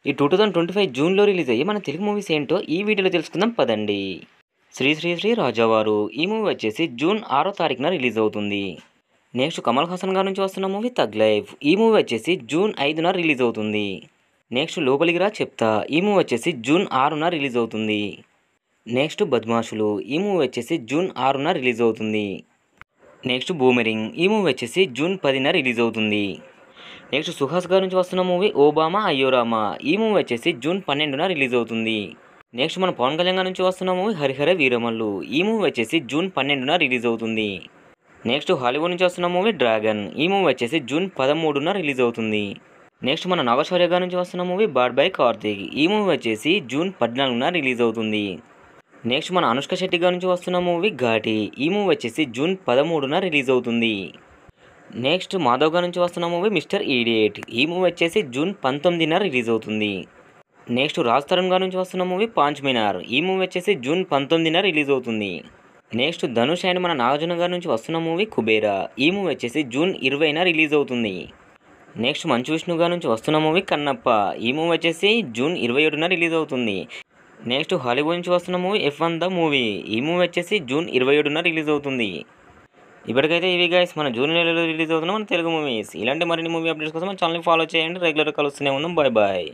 ఈ 2025 జూన్‌లో రిలీజ్ అయ్యే మన తెలుగు మూవీస్ ఏంటో ఈ వీడియోలో తెలుసుకుందాం పదండి. 'శ్రీ శ్రీ శ్రీ రాజావారు' ఈ మూవీ వచ్చేసి జూన్ 6వ తారీఖున రిలీజ్ అవుతుంది. నెక్స్ట్ కమల్ హాసన్ గారి నుంచి వస్తున్న మూవీ 'థగ్ లైఫ్' ఈ మూవీ వచ్చేసి జూన్ 5న రిలీజ్ అవుతుంది. నెక్స్ట్ 'లోపలికి రా చెప్తా' ఈ మూవీ వచ్చేసి జూన్ 6న రిలీజ్ అవుతుంది. నెక్స్ట్ 'బద్మాషులు' ఈ మూవీ వచ్చేసి జూన్ 6న రిలీజ్ అవుతుంది. నెక్స్ట్ 'బూమెరింగ్' ఈ మూవీ వచ్చేసి జూన్ 10న రిలీజ్ అవుతుంది. నెక్స్ట్ సుహాస్ గారి నుంచి వస్తున్న మూవీ 'ఓబామా అయ్యో రామా' ఈ మూవీ వచ్చేసి జూన్ 12న రిలీజ్ అవుతుంది. నెక్స్ట్ మన పవన్ కళ్యాణ్ గారి నుంచి వస్తున్న మూవీ 'హరిహర వీరమల్లు' ఈ మూవీ వచ్చేసి జూన్ 12న రిలీజ్ అవుతుంది. నెక్స్ట్ హాలీవుడ్ నుంచి వస్తున్న మూవీ 'డ్రాగన్' ఈ మూవీ వచ్చేసి జూన్ 13న రిలీజ్ అవుతుంది. నెక్స్ట్ మన నాగశౌర్య గారి నుంచి వస్తున్న మూవీ 'బాడ్ బై కార్తీక్' ఈ మూవీ వచ్చేసి జూన్ 14న రిలీజ్ అవుతుంది. నెక్స్ట్ మన అనుష్క శెట్టి గారి నుంచి వస్తున్న మూవీ 'ఘాటి' ఈ మూవీ వచ్చేసి జూన్ 13న రిలీజ్ అవుతుంది. నెక్స్ట్ మాధవ్ గారి నుంచి వస్తున్న మూవీ 'మిస్టర్ ఈడియట్' ఈ మూవీ వచ్చేసి జూన్ 19న రిలీజ్ అవుతుంది. నెక్స్ట్ రాజ్ తరుణ్ గారి నుంచి వస్తున్న మూవీ 'పాంచ్ మినార్' ఈ మూవీ వచ్చేసి జూన్ 19న రిలీజ్ అవుతుంది. నెక్స్ట్ ధనుష్ అండ్ మన నాగార్జున గారి నుంచి వస్తున్న మూవీ 'కుబేరా' ఈ మూవీ వచ్చేసి జూన్ 20న రిలీజ్ అవుతుంది. నెక్స్ట్ మంచు విష్ణు గారి నుంచి వస్తున్న మూవీ 'కన్నప్ప' ఈ మూవీ వచ్చేసి జూన్ 27న రిలీజ్ అవుతుంది. నెక్స్ట్ హాలీవుడ్ నుంచి వస్తున్న మూవీ 'F1 ద మూవీ' ఈ మూవీ వచ్చేసి జూన్ 27న రిలీజ్ అవుతుంది. ఇప్పటికైతే ఇవి గైస్ మన జూన్ నెలలో రిలీజ్ అవుతున్న మన తెలుగు మూవీస్. ఇలాంటి మరిన్ని మూవీ అప్డేట్స్ కోసం మన ఛానల్ని ఫాలో చేయండి. రెగ్యులర్గా కలుస్తూనే ఉందాం. Bye bye.